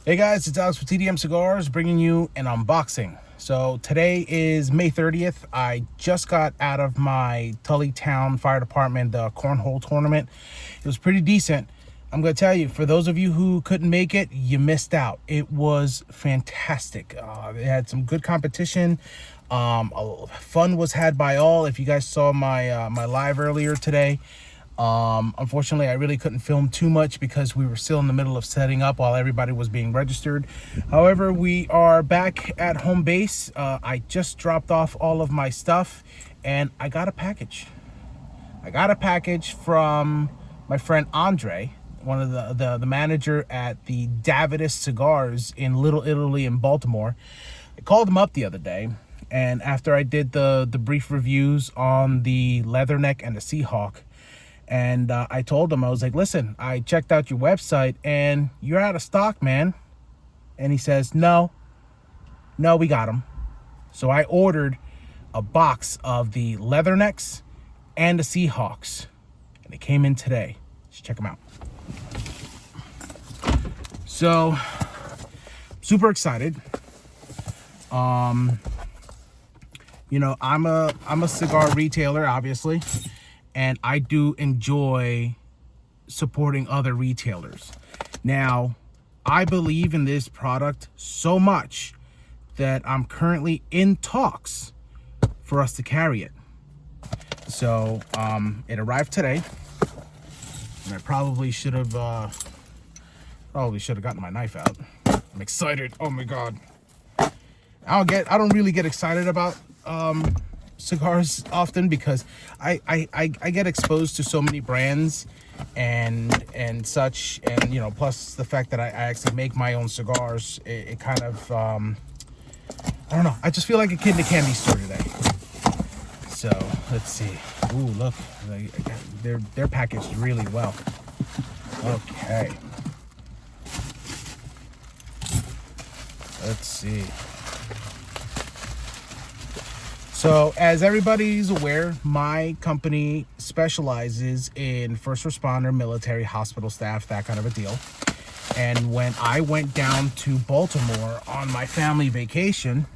Hey guys, it's Alex with TDM Cigars bringing you an unboxing. So today is May 30th. I just got out of my Tullytown Fire Department Cornhole Tournament. It was pretty decent. I'm going to tell you, for those of you who couldn't make it, you missed out. It was fantastic. It had some good competition. Fun was had by all. If you guys saw my my live earlier today, unfortunately I really couldn't film too much because we were still in the middle of setting up while everybody was being registered. However, we are back at home base. I just dropped off all of my stuff and I got a package. From my friend Andre, one of the manager at the Davidus Cigars in Little Italy in Baltimore. I called him up the other day, and after I did the brief reviews on the Leatherneck and the Seahawk, and I told him, I was like, listen, I checked out your website and you're out of stock, man. And he says, no, we got them. So I ordered a box of the Leathernecks and the Seahawks, and they came in today. Let's check them out. So, super excited. You know, I'm a cigar retailer, obviously, and I do enjoy supporting other retailers. Now, I believe in this product so much that I'm currently in talks for us to carry it. So, it arrived today, and I probably should have gotten my knife out. I'm excited. Oh my God. I don't really get excited about cigars often because I get exposed to so many brands and such, and you know, plus the fact that I actually make my own cigars, it kind of I don't know, I just feel like a kid in a candy store today. So let's see. Ooh, look, they're packaged really well. Okay, let's see. So, as everybody's aware, my company specializes in first responder, military, hospital staff, that kind of a deal. And when I went down to Baltimore on my family vacation,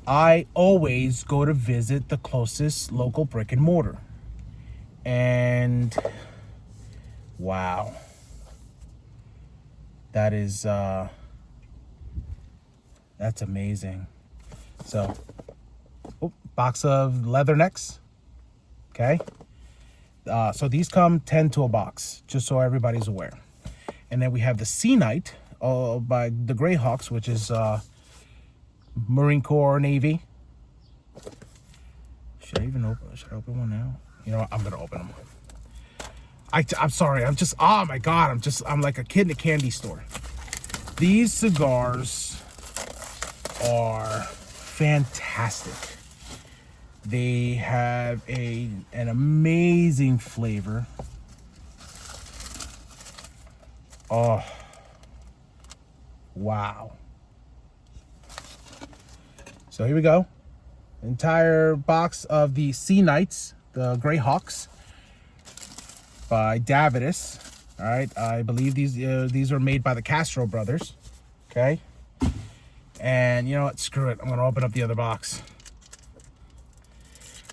I always go to visit the closest local brick and mortar. And wow, that is that's amazing. So, box of Leathernecks. Okay, so these come 10 to a box, just so everybody's aware. And then we have the Sea Knight by the Greyhawks, which is Marine Corps, Navy. Should I open one now? You know what? I'm gonna open them. I'm sorry, I'm just, oh my God, I'm like a kid in a candy store. These cigars are fantastic. They have an amazing flavor. Oh, wow. So here we go. Entire box of the Sea Knights, the Greyhawks by Davidus. All right, I believe these are made by the Castro brothers. Okay. And you know what? Screw it. I'm going to open up the other box.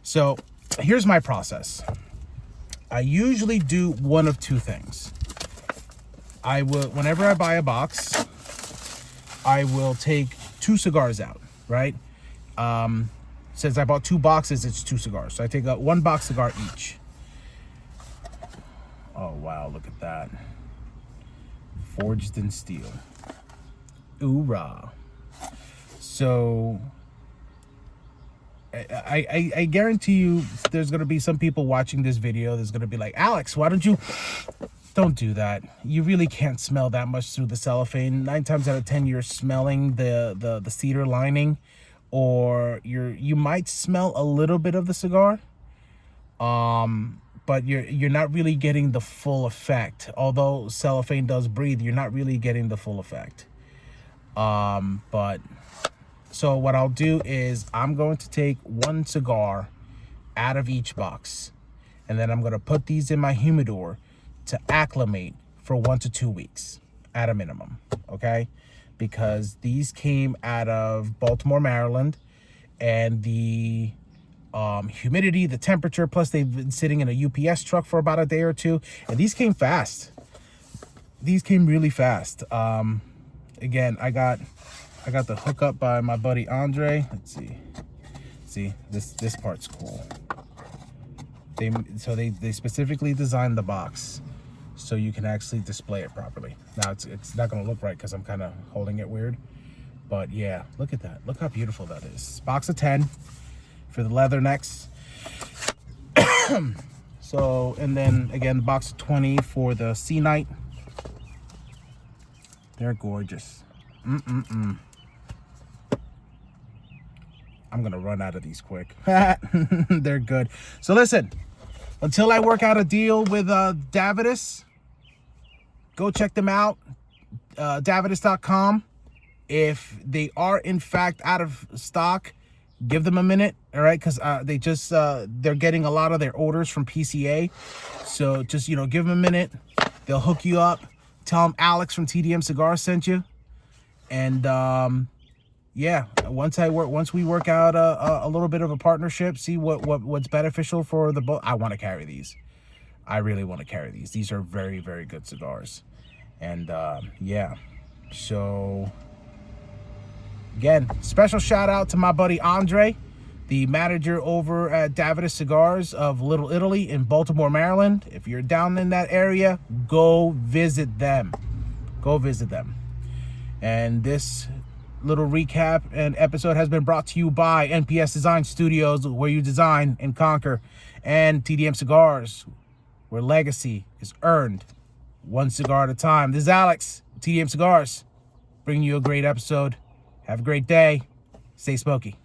So here's my process. I usually do one of two things. Whenever I buy a box, I will take 2 cigars out, right? Since I bought 2 boxes, it's 2 cigars. So I take 1 box cigar each. Oh, wow, look at that. Forged in steel. Oorah. So I guarantee you there's going to be some people watching this video that's going to be like, Alex, why don't you... Don't do that. You really can't smell that much through the cellophane. 9 times out of 10, you're smelling the cedar lining, or you might smell a little bit of the cigar, but you're not really getting the full effect. Although cellophane does breathe, you're not really getting the full effect. But so what I'll do is I'm going to take 1 cigar out of each box, and then I'm going to put these in my humidor to acclimate for 1 to 2 weeks at a minimum. Okay, because these came out of Baltimore, Maryland, and the humidity, the temperature, plus they've been sitting in a UPS truck for about a day or two, and these came fast. These came really fast. Again, I got the hookup by my buddy Andre. Let's see, this part's cool. They specifically designed the box so you can actually display it properly. Now it's not gonna look right because I'm kind of holding it weird, but yeah, look at that. Look how beautiful that is. Box of 10 for the Leathernecks. So, and then again, the box of 20 for the Sea Knight. They're gorgeous. I'm gonna run out of these quick. They're good. So listen, until I work out a deal with Davidus, go check them out. Davidus.com. If they are in fact out of stock, give them a minute, all right? Because they just they're getting a lot of their orders from PCA. So just, you know, give them a minute. They'll hook you up. Tell them Alex from TDM Cigars sent you. And yeah, once we work out a little bit of a partnership, see what's beneficial for the both. I want to carry these. I really want to carry these. These are very, very good cigars. And yeah, so again, special shout out to my buddy Andre, the manager over at Davidus Cigars of Little Italy in Baltimore, Maryland. If you're down in that area, go visit them. Go visit them. And this little recap and episode has been brought to you by NPS Design Studios, where you design and conquer, and TDM Cigars, where legacy is earned one cigar at a time. This is Alex, TDM Cigars, bringing you a great episode. Have a great day. Stay smoky.